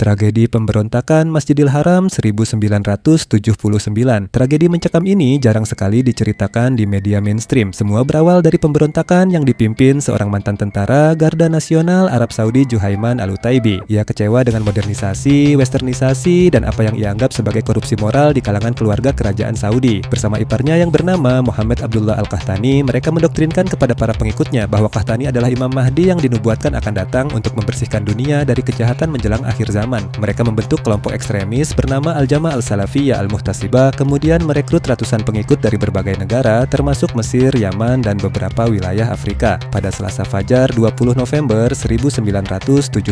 Tragedi pemberontakan Masjidil Haram 1979. Tragedi mencekam ini jarang sekali diceritakan di media mainstream. Semua berawal dari pemberontakan yang dipimpin seorang mantan tentara Garda Nasional Arab Saudi, Juhaiman Al-Utaibi. Ia kecewa dengan modernisasi, westernisasi, dan apa yang ia anggap sebagai korupsi moral di kalangan keluarga kerajaan Saudi. Bersama iparnya yang bernama Muhammad Abdullah Al-Qahtani, mereka mendoktrinkan kepada para pengikutnya bahwa Qahtani adalah Imam Mahdi yang dinubuatkan akan datang untuk membersihkan dunia dari kejahatan menjelang akhir zaman. Mereka membentuk kelompok ekstremis bernama Al-Jama' Al-Salafiyah Al-Muhtasibah, kemudian merekrut ratusan pengikut dari berbagai negara, termasuk Mesir, Yaman, dan beberapa wilayah Afrika. Pada Selasa Fajar 20 November 1979,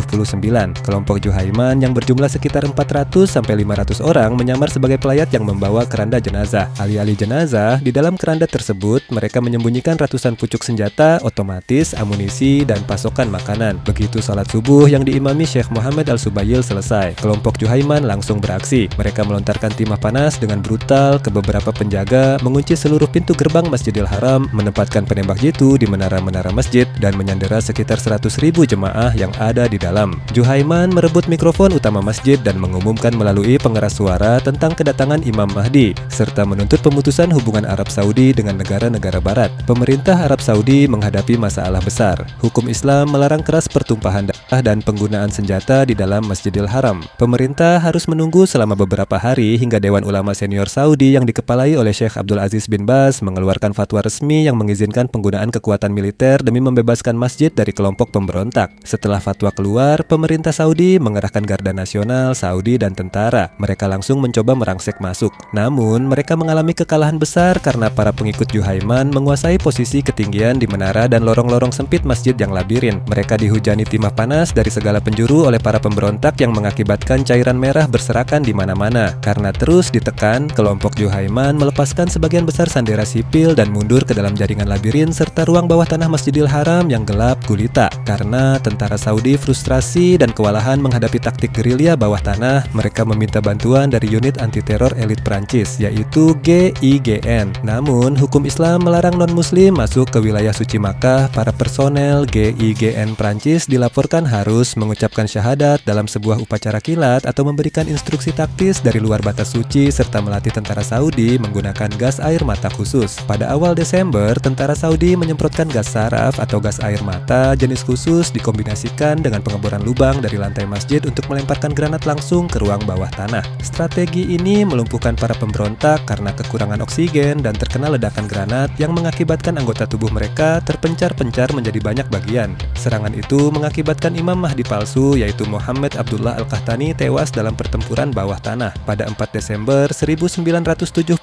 kelompok Juhaiman yang berjumlah sekitar 400-500 orang menyamar sebagai pelayat yang membawa keranda jenazah. Alih-alih jenazah, di dalam keranda tersebut, mereka menyembunyikan ratusan pucuk senjata, otomatis, amunisi, dan pasokan makanan. Begitu salat subuh yang diimami Syekh Muhammad Al-Subayil selesai, kelompok Juhaiman langsung beraksi. Mereka melontarkan timah panas dengan brutal ke beberapa penjaga, mengunci seluruh pintu gerbang Masjidil Haram, menempatkan penembak jitu di menara-menara masjid, dan menyandera sekitar 100.000 jemaah yang ada di dalam. Juhaiman merebut mikrofon utama masjid dan mengumumkan melalui pengeras suara tentang kedatangan Imam Mahdi, serta menuntut pemutusan hubungan Arab Saudi dengan negara-negara barat. Pemerintah Arab Saudi menghadapi masalah besar. Hukum Islam melarang keras pertumpahan darah dan penggunaan senjata di dalam Masjidil Haram. Pemerintah harus menunggu selama beberapa hari hingga Dewan Ulama Senior Saudi yang dikepalai oleh Syekh Abdul Aziz bin Baz mengeluarkan fatwa resmi yang mengizinkan penggunaan kekuatan militer demi membebaskan masjid dari kelompok pemberontak. Setelah fatwa keluar, pemerintah Saudi mengerahkan Garda Nasional Saudi dan tentara. Mereka langsung mencoba merangsek masuk. Namun, mereka mengalami kekalahan besar karena para pengikut Juhaiman menguasai posisi ketinggian di menara dan lorong-lorong sempit masjid yang labirin. Mereka dihujani timah panas dari segala penjuru oleh para pemberontak yang mengakibatkan cairan merah berserakan di mana-mana. Karena terus ditekan, kelompok Juhaiman melepaskan sebagian besar sandera sipil dan mundur ke dalam jaringan labirin serta ruang bawah tanah Masjidil Haram yang gelap gulita. Karena tentara Saudi frustrasi dan kewalahan menghadapi taktik gerilya bawah tanah, mereka meminta bantuan dari unit anti-teror elit Prancis, yaitu GIGN. Namun, hukum Islam melarang non-muslim masuk ke wilayah suci Makkah. Para personel GIGN Prancis dilaporkan harus mengucapkan syahadat dalam sebuah upacara kilat atau memberikan instruksi taktis dari luar batas suci serta melatih tentara Saudi menggunakan gas air mata khusus. Pada awal Desember, tentara Saudi menyemprotkan gas saraf atau gas air mata jenis khusus dikombinasikan dengan pengeboran lubang dari lantai masjid untuk melemparkan granat langsung ke ruang bawah tanah. Strategi ini melumpuhkan para pemberontak karena kekurangan oksigen dan terkena ledakan granat yang mengakibatkan anggota tubuh mereka terpencar-pencar menjadi banyak bagian. Serangan itu mengakibatkan Imam Mahdi palsu yaitu Muhammad Abdullah Al-Qahtani tewas dalam pertempuran bawah tanah pada 4 Desember 1979.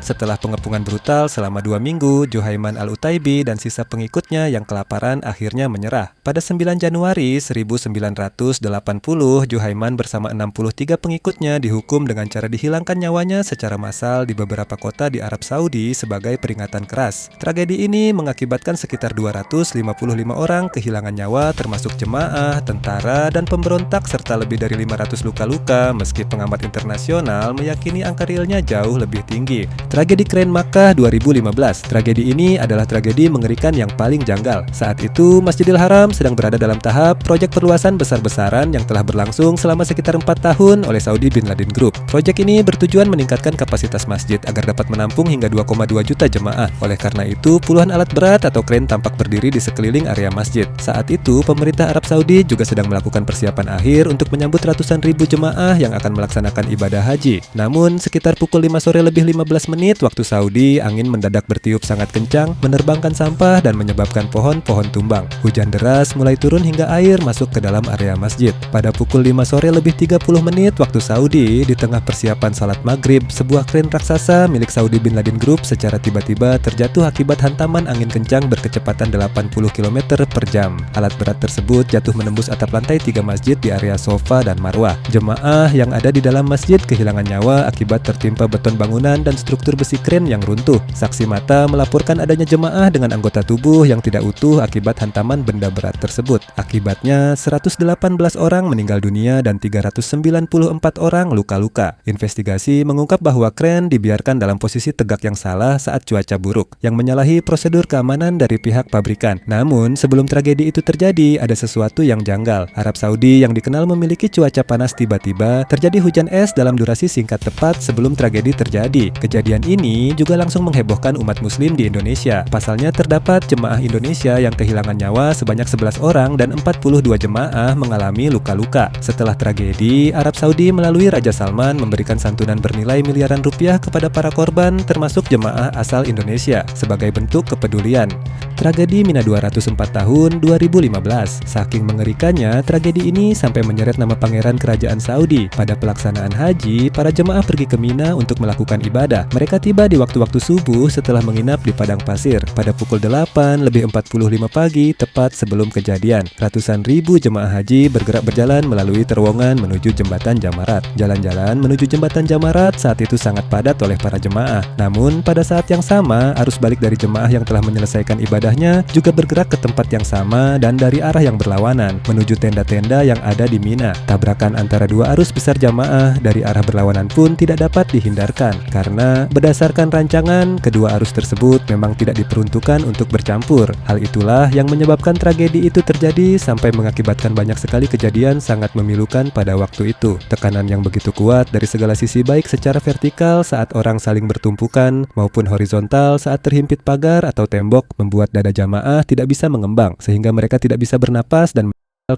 Setelah pengepungan brutal selama 2 minggu, Juhaiman Al-Utaibi dan sisa pengikutnya yang kelaparan akhirnya menyerah. Pada 9 Januari 1980, Juhaiman bersama 63 pengikutnya dihukum dengan cara dihilangkan nyawanya secara massal di beberapa kota di Arab Saudi sebagai peringatan keras. Tragedi ini mengakibatkan sekitar 255 orang kehilangan nyawa termasuk jemaah, tentara, dan pemberontak serta lebih dari 500 luka-luka, meski pengamat internasional meyakini angka realnya jauh lebih tinggi. Tragedi Keren Makkah 2015. Tragedi ini adalah tragedi mengerikan yang paling janggal. Saat itu, Masjidil Haram sedang berada dalam tahap proyek perluasan besar-besaran yang telah berlangsung selama sekitar 4 tahun oleh Saudi Bin Laden Group. Proyek ini bertujuan meningkatkan kapasitas masjid agar dapat menampung hingga 2,2 juta jemaah. Oleh karena itu, puluhan alat berat atau kren tampak berdiri di sekeliling area masjid. Saat itu, pemerintah Arab Saudi juga sedang melakukan persiapan akhir untuk menyambut ratusan ribu jemaah yang akan melaksanakan ibadah haji. Namun, sekitar pukul 5 sore lebih 15 menit waktu Saudi, angin mendadak bertiup sangat kencang, menerbangkan sampah dan menyebabkan pohon-pohon tumbang. Hujan deras mulai turun hingga air masuk ke dalam area masjid. Pada pukul 5 sore lebih 30 menit waktu Saudi, di tengah persiapan salat maghrib, sebuah kren raksasa milik Saudi Bin Laden Group secara tiba-tiba terjatuh akibat hantaman angin kencang berkecepatan 80 km per jam. Alat berat tersebut jatuh menembus atap lantai 3 masjid di area Sofa dan Marwah. Jemaah yang ada di dalam masjid kehilangan nyawa akibat tertimpa beton bangunan dan struktur besi kren yang runtuh. Saksi mata melaporkan adanya jemaah dengan anggota tubuh yang tidak utuh akibat hantaman benda berat tersebut. Akibatnya, 118 orang meninggal dunia dan 394 orang luka-luka. Investigasi mengungkap bahwa kren dibiarkan dalam posisi tegak yang salah saat cuaca buruk, yang menyalahi prosedur keamanan dari pihak pabrikan. Namun, sebelum tragedi itu terjadi, ada sesuatu yang janggal. Arab Saudi yang dikenal terkenal memiliki cuaca panas tiba-tiba, terjadi hujan es dalam durasi singkat tepat sebelum tragedi terjadi. Kejadian ini juga langsung menghebohkan umat muslim di Indonesia. Pasalnya terdapat jemaah Indonesia yang kehilangan nyawa sebanyak 11 orang dan 42 jemaah mengalami luka-luka. Setelah tragedi, Arab Saudi melalui Raja Salman memberikan santunan bernilai miliaran rupiah kepada para korban termasuk jemaah asal Indonesia sebagai bentuk kepedulian. Tragedi Mina 204 tahun 2015. Saking mengerikannya, tragedi ini sampai menyeret nama pangeran kerajaan Saudi. Pada pelaksanaan haji, para jemaah pergi ke Mina untuk melakukan ibadah. Mereka tiba di waktu-waktu subuh setelah menginap di padang pasir. Pada pukul 8:45 pagi, tepat sebelum kejadian, ratusan ribu jemaah haji bergerak berjalan melalui terowongan menuju jembatan Jamarat. Jalan-jalan menuju jembatan Jamarat saat itu sangat padat oleh para jemaah. Namun, pada saat yang sama, arus balik dari jemaah yang telah menyelesaikan ibadahnya juga bergerak ke tempat yang sama dan dari arah yang berlawanan menuju tenda-tenda yang ada di Mina. Tabrakan antara dua arus besar jamaah dari arah berlawanan pun tidak dapat dihindarkan karena berdasarkan rancangan kedua arus tersebut memang tidak diperuntukkan untuk bercampur. Hal itulah yang menyebabkan tragedi itu terjadi sampai mengakibatkan banyak sekali kejadian sangat memilukan pada waktu itu. Tekanan yang begitu kuat dari segala sisi baik secara vertikal saat orang saling bertumpukan maupun horizontal saat terhimpit pagar atau tembok membuat dada jamaah tidak bisa mengembang sehingga mereka tidak bisa bernapas dan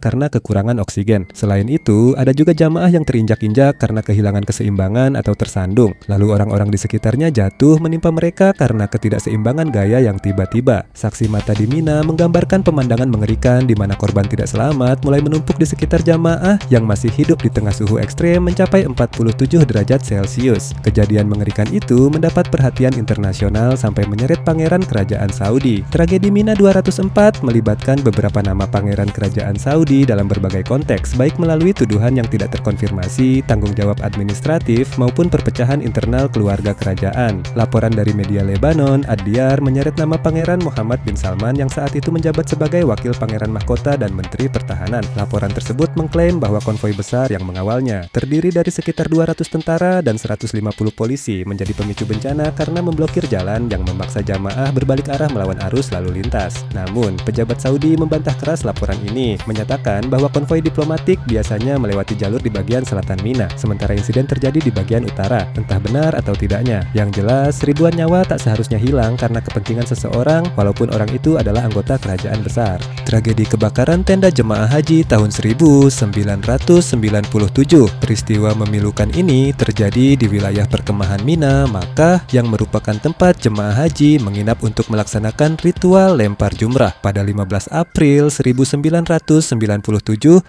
karena kekurangan oksigen. Selain itu, ada juga jamaah yang terinjak-injak karena kehilangan keseimbangan atau tersandung. Lalu orang-orang di sekitarnya jatuh menimpa mereka karena ketidakseimbangan gaya yang tiba-tiba. Saksi mata di Mina menggambarkan pemandangan mengerikan di mana korban tidak selamat mulai menumpuk di sekitar jamaah yang masih hidup di tengah suhu ekstrem mencapai 47 derajat Celcius. Kejadian mengerikan itu mendapat perhatian internasional sampai menyeret pangeran kerajaan Saudi. Tragedi Mina 204 melibatkan beberapa nama pangeran kerajaan Saudi dalam berbagai konteks, baik melalui tuduhan yang tidak terkonfirmasi, tanggung jawab administratif, maupun perpecahan internal keluarga kerajaan. Laporan dari media Lebanon, Ad-Diyar, menyeret nama Pangeran Muhammad bin Salman yang saat itu menjabat sebagai Wakil Pangeran Mahkota dan Menteri Pertahanan. Laporan tersebut mengklaim bahwa konvoi besar yang mengawalnya, terdiri dari sekitar 200 tentara dan 150 polisi, menjadi pemicu bencana karena memblokir jalan yang memaksa jamaah berbalik arah melawan arus lalu lintas. Namun, pejabat Saudi membantah keras laporan ini, menyatakan bahwa konvoi diplomatik biasanya melewati jalur di bagian selatan Mina, sementara insiden terjadi di bagian utara. Entah benar atau tidaknya, yang jelas ribuan nyawa tak seharusnya hilang karena kepentingan seseorang, walaupun orang itu adalah anggota kerajaan besar. Tragedi kebakaran tenda jemaah haji tahun 1997. Peristiwa memilukan ini terjadi di wilayah perkemahan Mina, Makkah, yang merupakan tempat jemaah haji menginap untuk melaksanakan ritual lempar jumrah pada 15 April 1997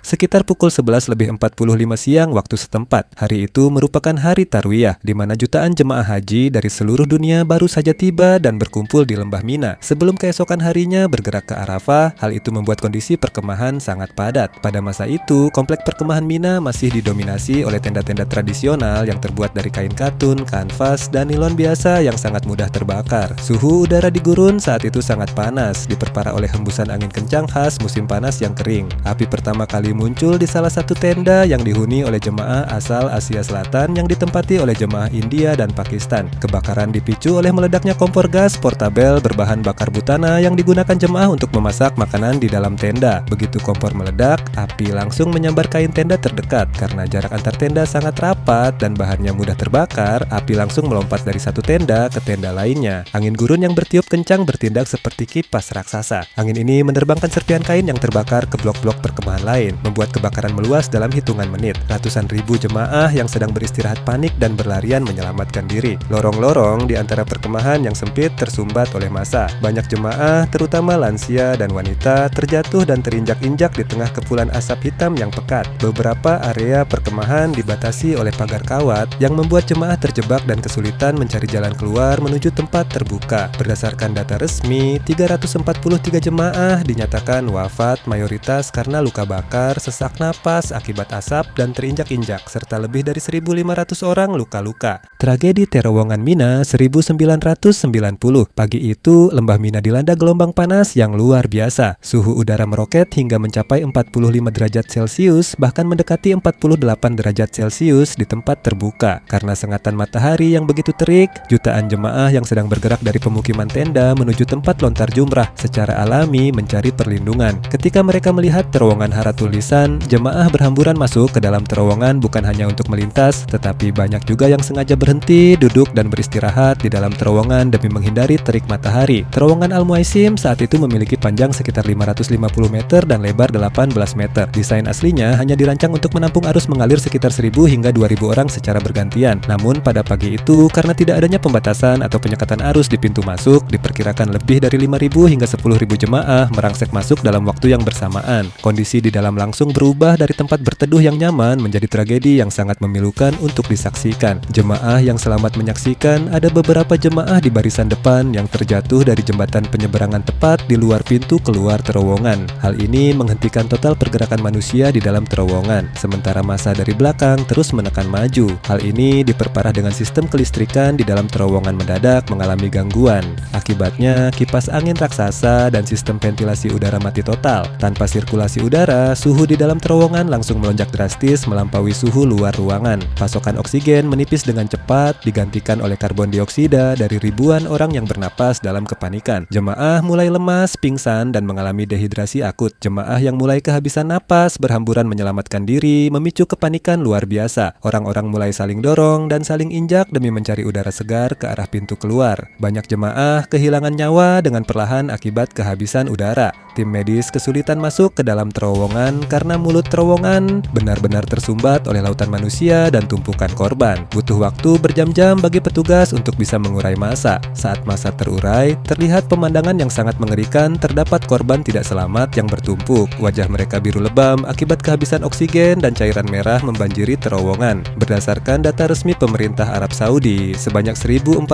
sekitar pukul 11:45 siang waktu setempat. Hari itu merupakan hari Tarwiyah, di mana jutaan jemaah haji dari seluruh dunia baru saja tiba dan berkumpul di lembah Mina. Sebelum keesokan harinya bergerak ke Arafah, hal itu membuat kondisi perkemahan sangat padat. Pada masa itu, komplek perkemahan Mina masih didominasi oleh tenda-tenda tradisional yang terbuat dari kain katun, kanvas, dan nilon biasa yang sangat mudah terbakar. Suhu udara di gurun saat itu sangat panas, diperparah oleh hembusan angin kencang khas musim panas yang kering. Api pertama kali muncul di salah satu tenda yang dihuni oleh jemaah asal Asia Selatan yang ditempati oleh jemaah India dan Pakistan. Kebakaran dipicu oleh meledaknya kompor gas portabel berbahan bakar butana yang digunakan jemaah untuk memasak makanan di dalam tenda. Begitu kompor meledak, api langsung menyambar kain tenda terdekat. Karena jarak antar tenda sangat rapat dan bahannya mudah terbakar, api langsung melompat dari satu tenda ke tenda lainnya. Angin gurun yang bertiup kencang bertindak seperti kipas raksasa. Angin ini menerbangkan serpihan kain yang terbakar ke blok-blok perkemahan lain, membuat kebakaran meluas dalam hitungan menit. Ratusan ribu jemaah yang sedang beristirahat panik dan berlarian menyelamatkan diri. Lorong-lorong di antara perkemahan yang sempit tersumbat oleh massa. Banyak jemaah, terutama lansia dan wanita, terjatuh dan terinjak-injak di tengah kepulan asap hitam yang pekat. Beberapa area perkemahan dibatasi oleh pagar kawat yang membuat jemaah terjebak dan kesulitan mencari jalan keluar menuju tempat terbuka. Berdasarkan data resmi, 343 jemaah dinyatakan wafat, mayoritas karena luka bakar, sesak napas akibat asap, dan terinjak-injak, serta lebih dari 1.500 orang luka-luka. Tragedi terowongan Mina 1990. Pagi itu, lembah Mina dilanda gelombang panas yang luar biasa. Suhu udara meroket hingga mencapai 45 derajat Celcius, bahkan mendekati 48 derajat Celcius di tempat terbuka. Karena sengatan matahari yang begitu terik, jutaan jemaah yang sedang bergerak dari pemukiman tenda menuju tempat lontar jumrah secara alami mencari perlindungan. Ketika mereka melihat melihat terowongan Haratul Lisan, jemaah berhamburan masuk ke dalam terowongan bukan hanya untuk melintas, tetapi banyak juga yang sengaja berhenti, duduk, dan beristirahat di dalam terowongan demi menghindari terik matahari. Terowongan Al-Muaisim saat itu memiliki panjang sekitar 550 meter dan lebar 18 meter. Desain aslinya hanya dirancang untuk menampung arus mengalir sekitar 1.000 hingga 2.000 orang secara bergantian. Namun pada pagi itu, karena tidak adanya pembatasan atau penyekatan arus di pintu masuk, diperkirakan lebih dari 5.000 hingga 10.000 jemaah merangsek masuk dalam waktu yang bersamaan. Kondisi di dalam langsung berubah dari tempat berteduh yang nyaman menjadi tragedi yang sangat memilukan untuk disaksikan. Jemaah yang selamat menyaksikan ada beberapa jemaah di barisan depan yang terjatuh dari jembatan penyeberangan tepat di luar pintu keluar terowongan. Hal ini menghentikan total pergerakan manusia di dalam terowongan, sementara massa dari belakang terus menekan maju. Hal ini diperparah dengan sistem kelistrikan di dalam terowongan mendadak mengalami gangguan. Akibatnya, kipas angin raksasa dan sistem ventilasi udara mati total. Tanpa sirkulasi udara, suhu di dalam terowongan langsung melonjak drastis melampaui suhu luar ruangan. Pasokan oksigen menipis dengan cepat, digantikan oleh karbon dioksida dari ribuan orang yang bernapas dalam kepanikan. Jemaah mulai lemas, pingsan, dan mengalami dehidrasi akut. Jemaah yang mulai kehabisan napas berhamburan menyelamatkan diri, memicu kepanikan luar biasa. Orang-orang mulai saling dorong dan saling injak demi mencari udara segar ke arah pintu keluar. Banyak jemaah kehilangan nyawa dengan perlahan akibat kehabisan udara. Tim medis kesulitan masuk ke dalam terowongan karena mulut terowongan benar-benar tersumbat oleh lautan manusia dan tumpukan korban. Butuh waktu berjam-jam bagi petugas untuk bisa mengurai massa. Saat massa terurai, terlihat pemandangan yang sangat mengerikan. Terdapat korban tidak selamat yang bertumpuk. Wajah mereka biru lebam akibat kehabisan oksigen dan cairan merah membanjiri terowongan. Berdasarkan data resmi pemerintah Arab Saudi, sebanyak 1.426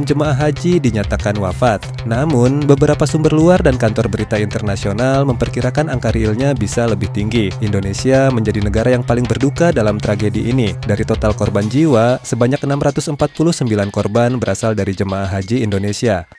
jemaah haji dinyatakan wafat. Namun, beberapa sumber luar dan kantor berita internasional memperkirakan angka realnya bisa lebih tinggi. Indonesia menjadi negara yang paling berduka dalam tragedi ini. Dari total korban jiwa, sebanyak 649 korban berasal dari jemaah haji Indonesia.